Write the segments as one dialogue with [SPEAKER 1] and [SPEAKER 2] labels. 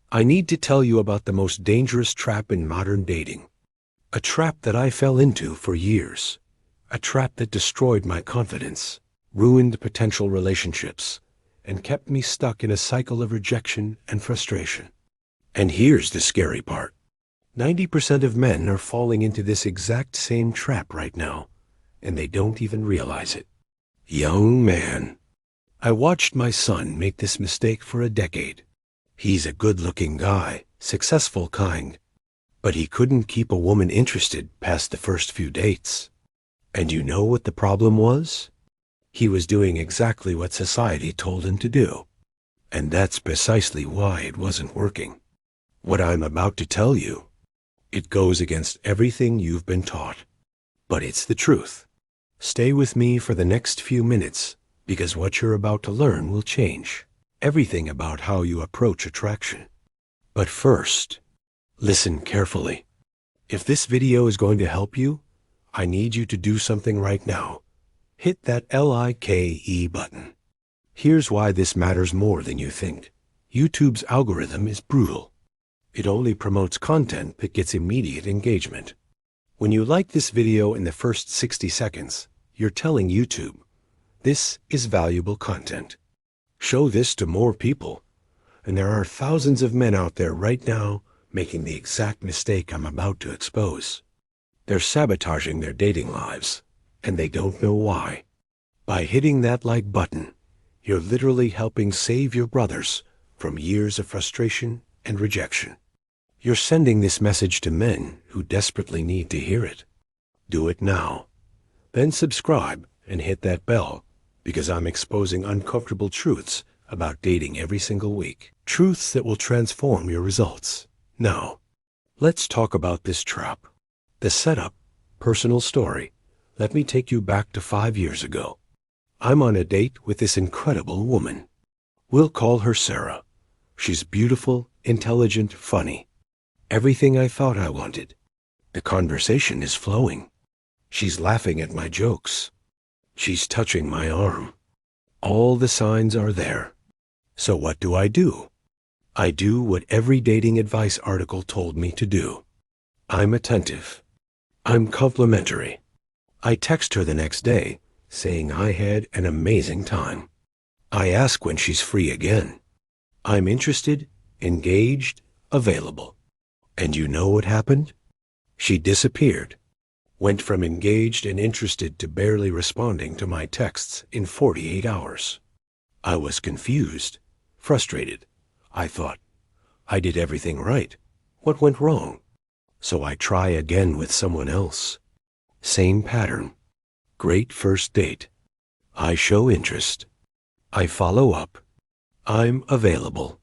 [SPEAKER 1] I need to tell you about the most dangerous trap in modern dating. A trap that I fell into for years. A trap that destroyed my confidence, ruined potential relationships, and kept me stuck in a cycle of rejection and frustration. And here's the scary part. 90% of men are falling into this exact same trap right now, and they don't even realize it. Young man. I watched my son make this mistake for a decade. He's a good-looking guy, successful kind, but he couldn't keep a woman interested past the first few dates. And you know what the problem was? He was doing exactly what society told him to do. And that's precisely why it wasn't working. What I'm about to tell you, it goes against everything you've been taught. But it's the truth. Stay with me for the next few minutes, because what you're about to learn will change everything about how you approach attraction. But first, listen carefully. If this video is going to help you, I need you to do something right now. Hit that like button. Here's why this matters more than you think. YouTube's algorithm is brutal. It only promotes content that gets immediate engagement. When you like this video in the first 60 seconds, you're telling YouTube, this is valuable content. Show this to more people. And there are thousands of men out there right now making the exact mistake I'm about to expose. They're sabotaging their dating lives, and they don't know why. By hitting that like button, you're literally helping save your brothers from years of frustration and rejection. You're sending this message to men who desperately need to hear it. Do it now. Then subscribe and hit that bell, because I'm exposing uncomfortable truths about dating every single week. Truths that will transform your results. Now, let's talk about this trap. The setup, personal story. Let me take you back to 5 years ago. I'm on a date with this incredible woman. We'll call her Sarah. She's beautiful, intelligent, funny. Everything I thought I wanted. The conversation is flowing. She's laughing at my jokes. She's touching my arm. All the signs are there. So what do? I do what every dating advice article told me to do. I'm attentive. I'm complimentary. I text her the next day, saying I had an amazing time. I ask when she's free again. I'm interested, engaged, available. And you know what happened? She disappeared. Went from engaged and interested to barely responding to my texts in 48 hours. I was confused, frustrated. I thought, I did everything right. What went wrong? So I try again with someone else. Same pattern. Great first date. I show interest. I follow up. I'm available.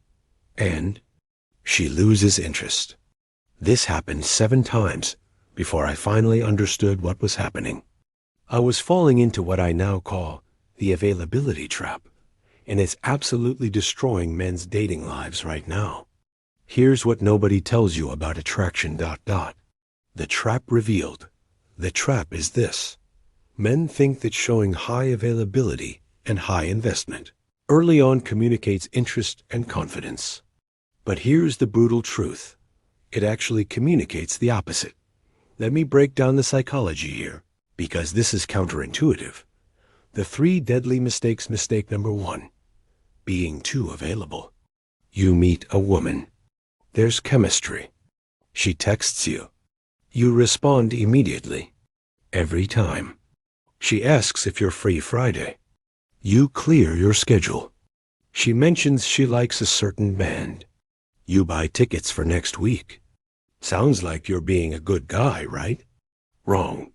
[SPEAKER 1] And she loses interest. This happened 7 times before I finally understood what was happening. I was falling into what I now call the availability trap, and it's absolutely destroying men's dating lives right now. Here's what nobody tells you about attraction. The trap revealed. The trap is this. Men think that showing high availability and high investment early on communicates interest and confidence. But here's the brutal truth. It actually communicates the opposite. Let me break down the psychology here, because this is counterintuitive. The 3 deadly mistakes. Mistake number 1, being too available. You meet a woman. There's chemistry. She texts you. You respond immediately. Every time. She asks if you're free Friday. You clear your schedule. She mentions she likes a certain band. You buy tickets for next week. Sounds like you're being a good guy, right? Wrong.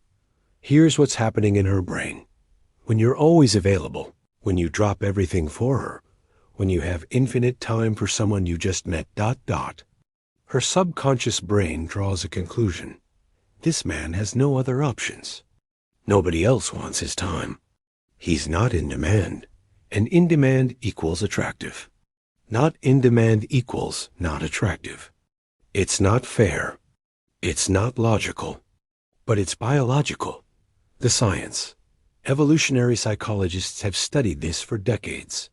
[SPEAKER 1] Here's what's happening in her brain. When you're always available, when you drop everything for her, when you have infinite time for someone you just met, her subconscious brain draws a conclusion. This man has no other options. Nobody else wants his time. He's not in demand, and in demand equals attractive. Not in demand equals not attractive. It's not fair. It's not logical. But it's biological. The science. Evolutionary psychologists have studied this for decades.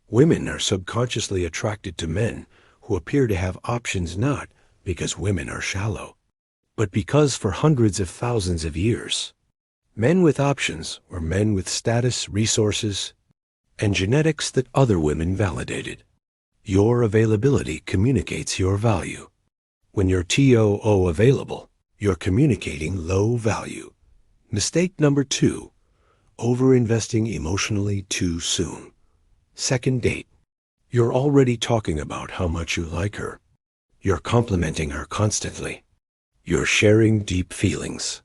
[SPEAKER 1] Women are subconsciously attracted to men who appear to have options not because women are shallow, but because for hundreds of thousands of years, men with options were men with status, resources, and genetics that other women validated. Your availability communicates your value. When you're TOO available, you're communicating low value. Mistake number 2, over-investing emotionally too soon. Second date. You're already talking about how much you like her. You're complimenting her constantly. You're sharing deep feelings.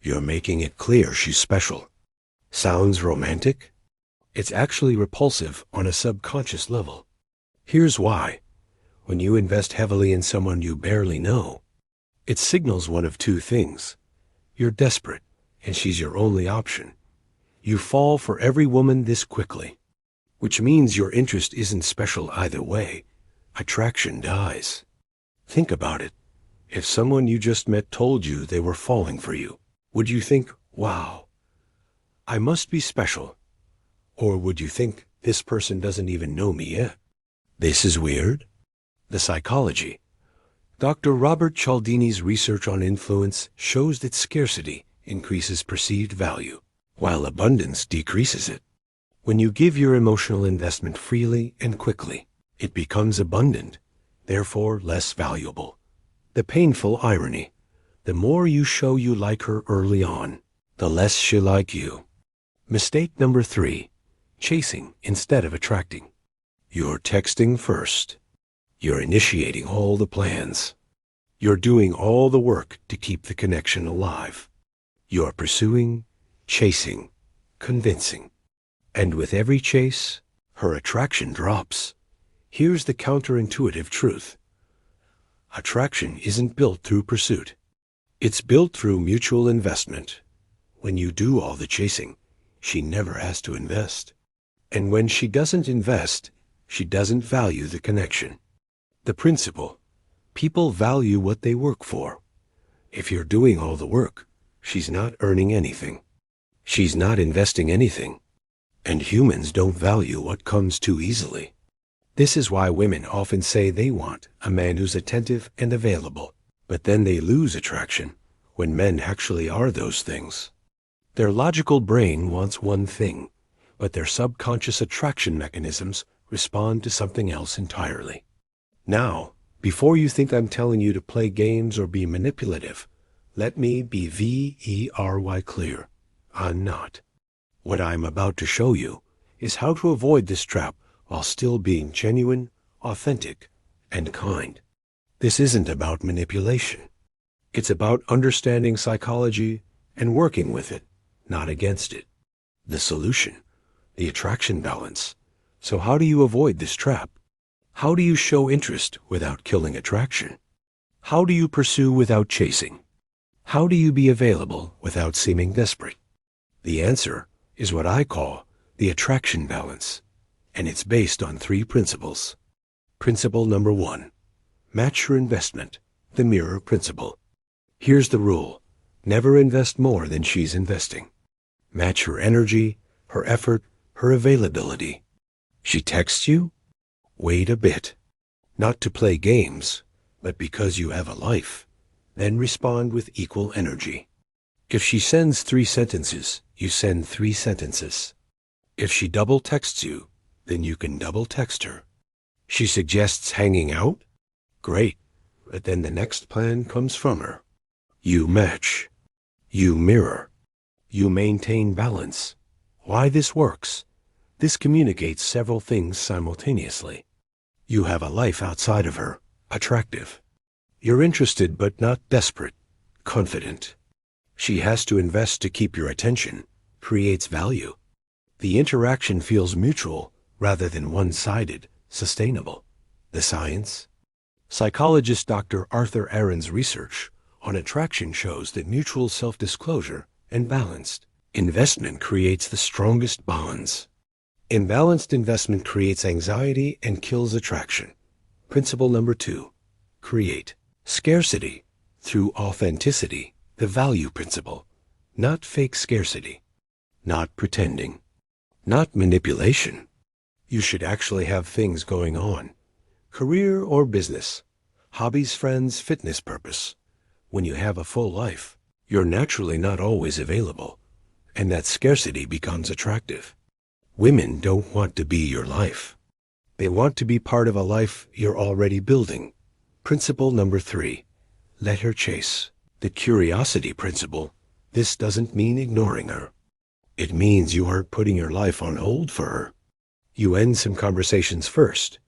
[SPEAKER 1] You're making it clear she's special. Sounds romantic? It's actually repulsive on a subconscious level. Here's why. When you invest heavily in someone you barely know, it signals one of two things. You're desperate, and she's your only option. You fall for every woman this quickly, which means your interest isn't special either way. Attraction dies. Think about it. If someone you just met told you they were falling for you, would you think, wow, I must be special? Or would you think, this person doesn't even know me yet? This is weird. The psychology. Dr. Robert Cialdini's research on influence shows that scarcity increases perceived value, while abundance decreases it. When you give your emotional investment freely and quickly, it becomes abundant, therefore less valuable. The painful irony. The more you show you like her early on, the less she'll like you. Mistake number 3. Chasing instead of attracting. You're texting first. You're initiating all the plans. You're doing all the work to keep the connection alive. You're pursuing, chasing, convincing. And with every chase, her attraction drops. Here's the counterintuitive truth. Attraction isn't built through pursuit. It's built through mutual investment. When you do all the chasing, she never has to invest. And when she doesn't invest, she doesn't value the connection. The principle. People value what they work for. If you're doing all the work, she's not earning anything. She's not investing anything. And humans don't value what comes too easily. This is why women often say they want a man who's attentive and available, but then they lose attraction when men actually are those things. Their logical brain wants one thing, but their subconscious attraction mechanisms respond to something else entirely. Now, before you think I'm telling you to play games or be manipulative, let me be very clear. I'm not. What I'm about to show you is how to avoid this trap while still being genuine, authentic, and kind. This isn't about manipulation. It's about understanding psychology and working with it, not against it. The solution, the attraction balance. So how do you avoid this trap? How do you show interest without killing attraction? How do you pursue without chasing? How do you be available without seeming desperate? The answer is what I call the attraction balance, and it's based on 3 principles. Principle number 1, match your investment, the mirror principle. Here's the rule. Never invest more than she's investing. Match her energy, her effort, her availability. She texts you? Wait a bit. Not to play games, but because you have a life. Then respond with equal energy. If she sends 3 sentences, you send 3 sentences. If she double texts you, then you can double text her. She suggests hanging out? Great, but then the next plan comes from her. You match. You mirror. You maintain balance. Why this works? This communicates several things simultaneously. You have a life outside of her, attractive. You're interested but not desperate, confident. She has to invest to keep your attention, creates value. The interaction feels mutual rather than one-sided, sustainable. The science? Psychologist Dr. Arthur Aaron's research on attraction shows that mutual self-disclosure and balanced investment creates the strongest bonds. Imbalanced investment creates anxiety and kills attraction. Principle number 2, create scarcity through authenticity, the value principle, not fake scarcity, not pretending, not manipulation. You should actually have things going on. Career or business, hobbies, friends, fitness, purpose. When you have a full life, you're naturally not always available, and that scarcity becomes attractive. Women don't want to be your life. They want to be part of a life you're already building. Principle number 3, let her chase. The curiosity principle. This doesn't mean ignoring her. It means you aren't putting your life on hold for her. You end some conversations first.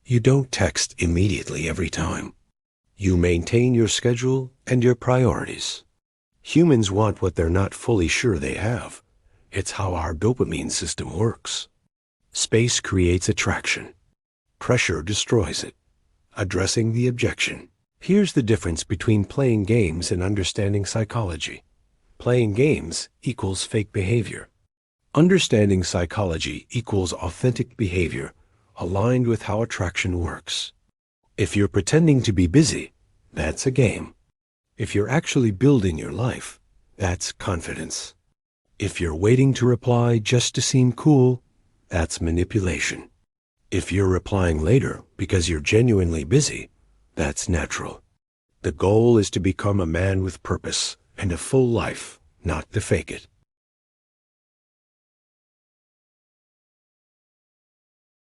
[SPEAKER 1] You don't text immediately every time. You maintain your schedule and your priorities. Humans want what they're not fully sure they have. It's how our dopamine system works. Space creates attraction. Pressure destroys it. Addressing the objection. Here's the difference between playing games and understanding psychology. Playing games equals fake behavior. Understanding psychology equals authentic behavior aligned with how attraction works. If you're pretending to be busy, that's a game. If you're actually building your life, that's confidence. If you're waiting to reply just to seem cool, that's manipulation. If you're replying later because you're genuinely busy, that's natural. The goal is to become a man with purpose and a full life, not to fake it.